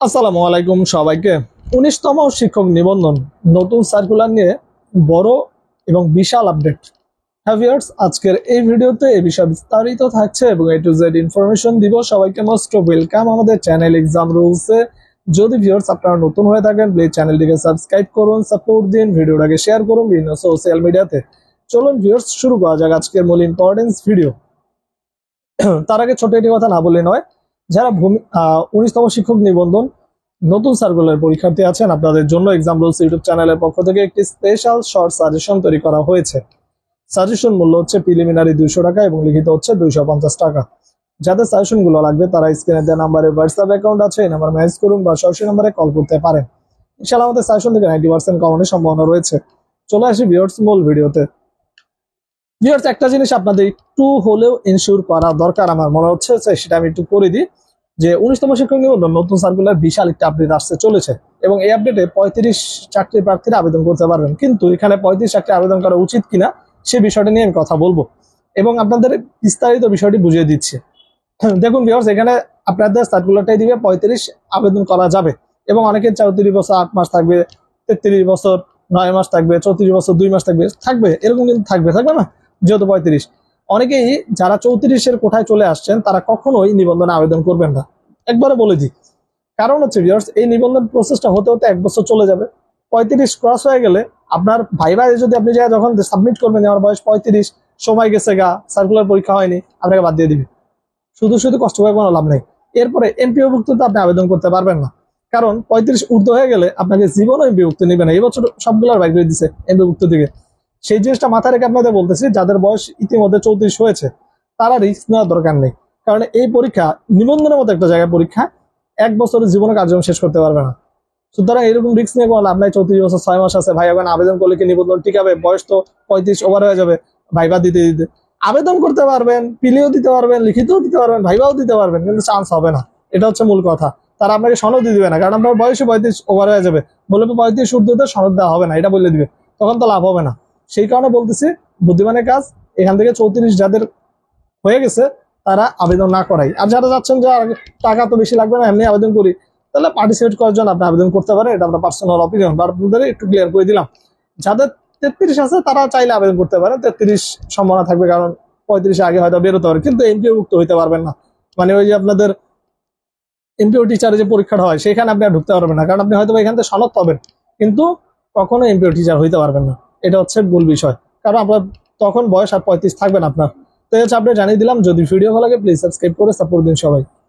আসসালামু আলাইকুম সবাইকে। ১৯তম শিক্ষক নিবন্ধন নতুন সার্কুলার নিয়ে বড় এবং বিশাল আপডেট। হ্যাঁ ভিউয়ার্স, আজকের এই ভিডিওতে এই বিষয়ে বিস্তারিত থাকছে এবং A to Z ইনফরমেশন দিব। সবাইকে মোস্ট ওয়েলকাম আমাদের চ্যানেল এক্সাম রুলসে। যদি ভিউয়ার্স আপনারা নতুন হয়ে থাকেন প্লিজ চ্যানেলটিকে সাবস্ক্রাইব করুন, সাপোর্ট দিন, ভিডিওটাকে শেয়ার করুন বিভিন্ন সোশ্যাল মিডিয়াতে। চলুন ভিউয়ার্স শুরু করা যাক আজকের মূল ইম্পর্টেন্স ভিডিও। তার আগে ছোট একটি কথা না বললে নয়, যারা ১৯তম শিক্ষক নিবন্ধন নতুন সার্কুলার পরীক্ষার্থী আছেন আপনাদের জন্য এক্সাম রুলস ইউটিউব চ্যানেলের পক্ষ থেকে একটি স্পেশাল শর্ট সাজেশন তৈরি করা হয়েছে। সাজেশন মূল্য হচ্ছে প্রিলিমিনারি ২০০ টাকা এবং লিখিত হচ্ছে ২৫০ টাকা। যাদের সাজেশন গুলো লাগবে তারা স্ক্রিনে দেওয়া নাম্বারে হোয়াটসঅ্যাপ অ্যাকাউন্ট আছে, এই নাম্বার মেসেজ করুন বা সরাসরি নাম্বারে কল করতে পারেন। ইনশাআল্লাহ আমাদের সাজেশন থেকে 90% কমানোর সম্ভাবনা রয়েছে। চলে আসি ভিউয়ার্স মূল ভিডিওতে। ভিউয়ার্স, একটা জিনিস আপনাদের একটু হলেও ইনশিওর করা দরকার আমার মনে হচ্ছে, সেটা আমি একটু করে দিই যে ১৯তম শিক্ষক নিবন্ধন নতুন সার্কুলার বিশাল একটা আপডেট আসতে চলেছে এবং এই আপডেটে ৩৫ চাকরি প্রার্থীরা আবেদন করতে পারবেন। কিন্তু এখানে ৩৫ চাকরি আবেদন করা উচিত কিনা সে বিষয়টা নিয়ে আমি কথা বলবো এবং আপনাদের বিস্তারিত বিষয়টি বুঝিয়ে দিচ্ছি। দেখুন ভিউয়ার্স, এখানে আপনাদের সার্কুলারটাই দিবে ৩৫ আবেদন করা যাবে এবং অনেকে ৩৪ বছর ৮ মাস থাকবে, ৩৩ বছর ৯ মাস থাকবে, ৩৪ বছর 2 মাস থাকবে এরকম কিন্তু থাকবে না, যেহেতু ৩৫। অনেকেই যারা ৩৪-এর কোঠায় চলে আসছেন তারা কখনোই নিবন্ধনে আবেদন করবেন না, একবারে বলে দিই। কারণ হচ্ছে ভিউয়ার্স, এই নিবন্ধন প্রসেসটা হতে হতে 1 বছর চলে যাবে। ৩৫ ক্রস হয়ে গেলে আপনার ভাইবা যদি আপনি যখন সাবমিট করবেন আমার বয়স ৩৫, সময় গেছে গা, সার্কুলার পরীক্ষা হয়নি, আপনাকে বাদ দিয়ে দিবে। শুধু শুধু কষ্ট করে কোনো লাভ নেই। এরপরে এমপিওভুক্ততে আপনি আবেদন করতে পারবেন না, কারণ ৩৫ ঊর্ধ্ব হয়ে গেলে আপনাকে জীবনও এমপিওভুক্ত নেবে না। এই বছর সবগুলোর বাইর করে দিচ্ছে এমপিওভুক্ত থেকে। সেই জিনিসটা মাথায় রেখে আপনাদের বলতেছি, যাদের বয়স ইতিমধ্যে ৩৪ হয়েছে তারা রিস্ক নেওয়ার দরকার নেই। কারণ এই পরীক্ষা নিবন্ধনের মতো একটা জায়গায় পরীক্ষা, 1 বছরের জীবনে কার্যক্রম শেষ করতে পারবে না। সুতরাং এরকম রিস্ক নিয়ে কোনো লাভ নাই। ৩৪ বছর ৬ মাস আছে ভাই, এখন আবেদন করলে কি নিবন্ধন টিকাবে? বয়স তো ৩৫ ওভার হয়ে যাবে। ভাইবা দিতে দিতে আবেদন করতে পারবেন, পিলিও দিতে পারবেন, লিখিতও দিতে পারবেন, ভাইবাও দিতে পারবেন, কিন্তু চান্স হবে না। এটা হচ্ছে মূল কথা। তারা আপনাকে সনদ দিবে না, কারণ আপনার বয়সে ৩৫ ওভার হয়ে যাবে। বলে ৩৫ ঊর্ধ্বতে সনদ দেওয়া হবে না, এটা বলে দিবে, তখন তো লাভ হবে না। সেই কারণে বলতেছি বুদ্ধিমানের কাজ এখান থেকে ৩৪ যাদের হয়ে গেছে তারা আবেদন না করাই। আর যারা যাচ্ছেন যে টাকা তো বেশি লাগবে না, এমনি আবেদন করি, তাহলে পার্টিসিপেট করার জন্য আপনি আবেদন করতে পারেন। এটা আপনার পার্সোনাল অপিনিয়ন, বা আপনাদের একটু ক্লিয়ার করে দিলাম। যাদের ৩৩ আছে তারা চাইলে আবেদন করতে পারেন, ৩৩ সম্ভাবনা থাকবে, কারণ ৩৫ আগে হয়তো বেরোতে পারে, কিন্তু এমপিওভুক্ত হইতে পারবেন না। মানে ওই যে আপনাদের এমপিও টিচারের যে পরীক্ষাটা হয় সেখানে আপনি আর ঢুকতে পারবেন না, কারণ আপনি হয়তো এখান থেকে সনদ পাবেন কিন্তু কখনো এমপিও টিচার হইতে পারবেন না। এটা হচ্ছে মূল বিষয়, কারণ আপনার তখন বয়স আর ৩৫ থাকবেন আপনার। তো হচ্ছে আপনি জানিয়ে দিলাম। যদি ভিডিও ভালো লাগে প্লিজ সাবস্ক্রাইব করে সাপোর্ট দিন সবাই।